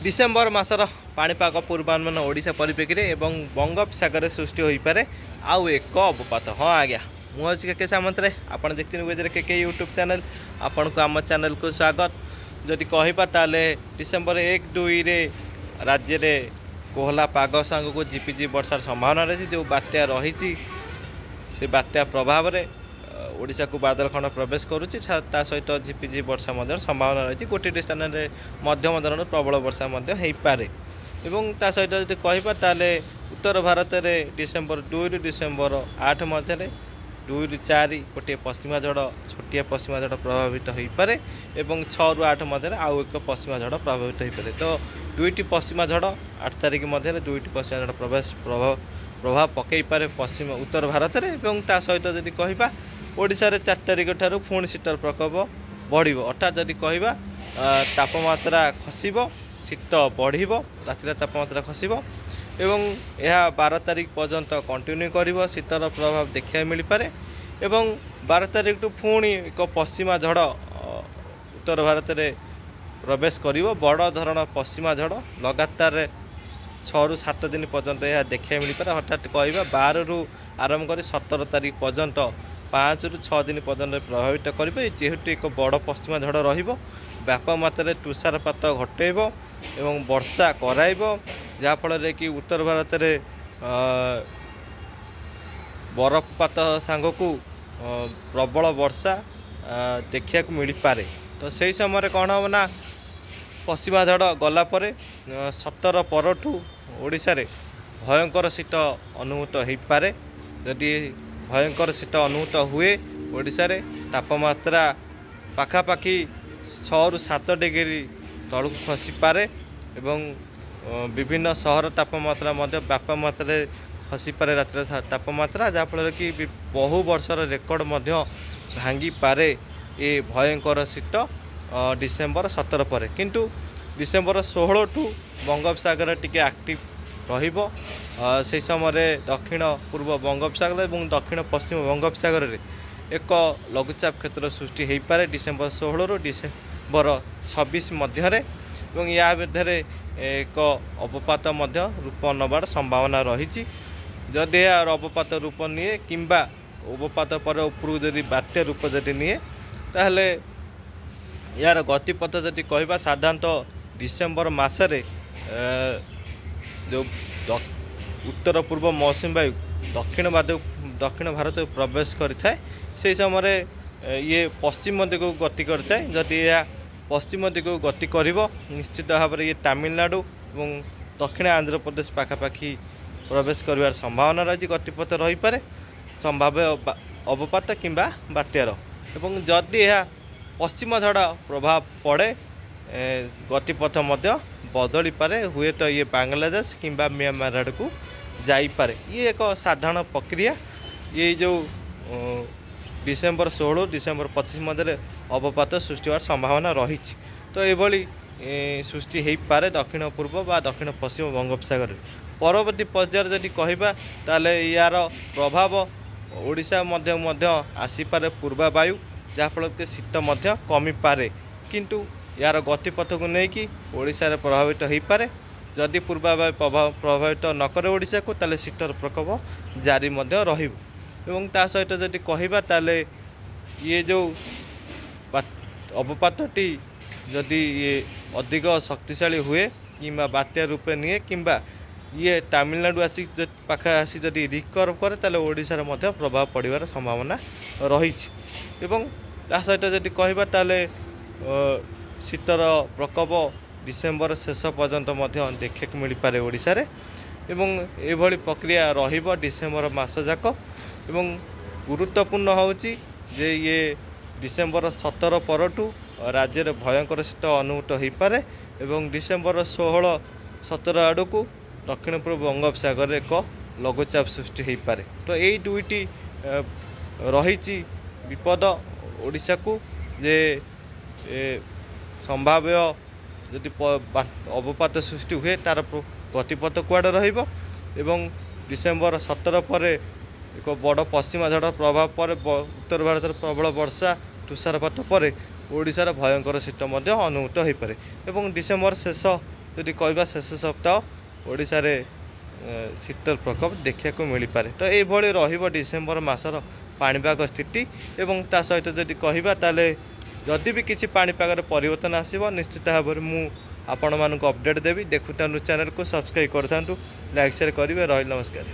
December मासर पाणीपाग पूर्वानुमान ओडिशा परिप्रेक्षी एवं बंगोपसागर सृष्टि हो पारे आउ एक अवपात। हाँ आज्ञा मुझे के सामंतरे आपड़ देखते के यूट्यूब चैनल आपण को आम चैनल को स्वागत। जदि कहबा ताले डिसेम्बर 1-2 राज्य में कोहला पाग सांग को झिपिझिपि वर्षार संभावना रही। जो बात्या रही से बात्या प्रभाव में ओडिशा को बादल खंड प्रवेश करुच्ची सहित झिपिझिपि वर्षा संभावना रही। गोटे स्थान में मध्यम धरण प्रबल वर्षा हो पारे। एवं ता सहित जब कहबा ताले उत्तर भारत में डिसेम्बर 2 डिसेम्बर 8 मध्य 2-4 गोटे पश्चिमा झड़ छोटिया पश्चिमा झड़ प्रभावित हो पारे एवं 6-8 मध्य आउ एक पश्चिमा झड़ प्रभावित हो पारे। तो दुईटी पश्चिमा झड़ 8 तारिख मध्य दुईटी पश्चिमा झड़ प्रभाव पकई पारे पश्चिम उत्तर भारत में। एवं ता सहित जदि कहबा ओडिशा रे 4 तारिख ठारू पुणी शीतर प्रकोप बढ़िबो। अर्थात जदि कहबा तापमात्रा खसिबो शीत बढ़िबो रातिर तापमात्रा खसिबो एवं यह 12 तारिख पर्यंत कंटिन्यू करिबो। शीतर प्रभाव देखा मिल पारे एवं 12 तारिख टू पुणी एक पश्चिमा झड़ उत्तर भारत में प्रवेश करिबो। बड़ धरण पश्चिमा झड़ लगातार 6-7 दिन पर्यंत यह देखा मिल पारे। अर्थात कहबा 12 रु आरंभ कर 17 तारिख पर्यंत 5-6 दिन पर्यंत प्रभावित करेंगे। जेहेतु एक बड़ पश्चिमा झड़ व्यापक मात्रा तुषारपात घटेब एवं वर्षा कराइब जहाँफल कि उत्तर भारत में बरफपात सांग को प्रबल वर्षा देखा मिल पारे। तो सही समय कौन हम ना पश्चिमा झड़ गलापर 17 परठू ओडिशा रे भयंकर शीत अनुभूत हो पारे। जदि भयंकर शीत अनुभूत हुए ओडिशा रे तापमात्रा पाखापाखि 6-7 डिग्री तलू खसी पारे एवं विभिन्न सहर तापमात्रा व्यापक मात्रा खसी पारे रातिर तापमात्रा जहाँफल कि बहु वर्षर रेकर्ड भांगी पारे ये भयंकर शीत डिसेम्बर 17 पर। किंतु डिसेम्बर 16 टू बंगोपसागर टिके एक्टिव रहिबो। से समय दक्षिण पूर्व बंगोपसागर और दक्षिण पश्चिम बंगोपसागर में एक लघुचाप क्षेत्र सृष्टि हो पारे डिसेम्बर 16 रु डिसेम्बर 26 मध्य या मध्य एक अवपात रूप नबार संभावना रही। जदि यार अवपात रूप निए किंबा अवपात पर उपरू जदि बात्या रूप जदि निए ताहले यार गतिपथ जदि कहबा साधारणतः डिसेम्बर मासरे जो उत्तर पूर्व मौसुमी वायु दक्षिण भारत प्रवेश करें से समय ये पश्चिम दिग को गति करें। जदि यह पश्चिम दिग को गति कर निश्चित भाव में ये तमिलनाडु और दक्षिण आंध्र प्रदेश पाखापाखि प्रवेश कर संभावना रही। गतिपथ रही पारे संभाव्य अवपात किंबा बात्यार एवं जदि यह पश्चिम झड़ प्रभाव पड़े गतिपथ बदली पारे हुए तो ये बांग्लादेश किंबा म्यांमार आड़ को जाइपारे। ये एक साधारण प्रक्रिया। ये जो डिसेम्बर 16 डिसेम्बर 25 मध्य अवपात सृष्टि होवार संभावना रही। तो ये सृष्टि हो पारे दक्षिण पूर्व बा दक्षिण पश्चिम बंगोपसागर। परवर्ती पर्यायर जदि कहबा ताले यार प्रभाव ओडिशा मध्य आसीपारे पूर्वा वायु जहाँफल कि शीत कमी पारे। किंतु यार गतिपथ को लेकिन ओडिशा रे प्रभावित हो पारे। जदि पूर्वा वायु प्रभावित न करे ओडिशा को ताले शीतर प्रकोप जारी रहिबो। एवं ता सहित जदि कहबा ताले ये जो अवपातटी जदि ये अधिक शक्तिशाली हुए किंबा बात्या रूपे निए किंबा ये तमिलनाडु आसी पाखे आसी जदि रिकवर करे ताले ओडिशा रे प्रभाव पड़िबार संभावना रही। एवं ता सहित जदि कहबा ताले शीतर प्रकोप डिसेम्बर शेष पर्यंत देखा मिल पारे ओडिशा रे एवं एभली प्रक्रिया रहिबो डिसेम्बर मास जाक। एवं गुरुत्वपूर्ण होची जे ये डिसेम्बर 17 परठू राज्य में भयंकर शीत अनुभूत हो पारे एवं डिसेम्बर 16-17 आड़ को दक्षिण पूर्व बंगोपसागर एक लघुचाप सृष्टि हो पारे। तो यही दुईटी रही विपद ओडिशा को जे संभाव्य जदि अवपात सृष्टि हुए तार गतिपथ कुआड़े रहिबो एवं डिसेम्बर 17 पर एक बड़ पश्चिमा झड़ प्रभाव पर उत्तर भारत प्रबल वर्षा तुषारपात पर ओडिशार भयंकर शीत अनुभूत हो पारे। एवं डिसेम्बर शेष जदि कहवा शेष सप्ताह ओडिशा रे शीतल प्रकोप देखा मिल पारे। तो ये रहिबो डिसेम्बर मासर पाणीपाग स्थिति एवं ता सहित जदि कहवा ताले जदि भी किसी पाणीपाग परिवर्तन आसो निश्चित भाव में मुझे आपण मानक अपडेट देवी। देखुता चैनल को सब्सक्राइब करथांतु, लाइक शेयर करेंगे। रही नमस्कार।